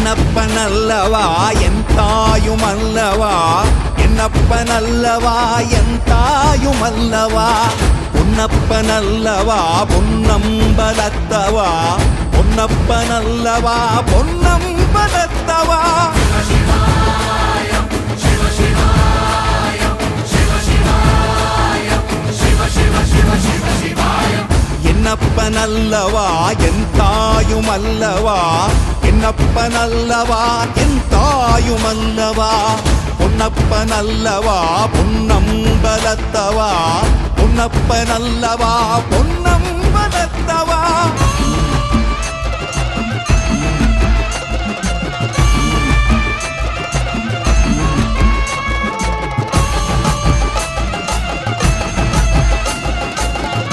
என்னப்பனல்லவா என் தாயுமல்லவா, என்னப்பனல்லவா என் தாயுமல்லவா, பொன்னப்பனல்லவா பொன்னம்பலத்தவா, பொன்னப்பனல்லவா பொன்னம்பலத்தவா. என்னப்பனல்லவா என் தாயுமல்லவா, என்னப்பனல்லவா என் தாயுமல்லவா, பொன்னப்பனல்லவா பொன்னம்பலத்தவா, பொன்னப்பனல்லவா பொன்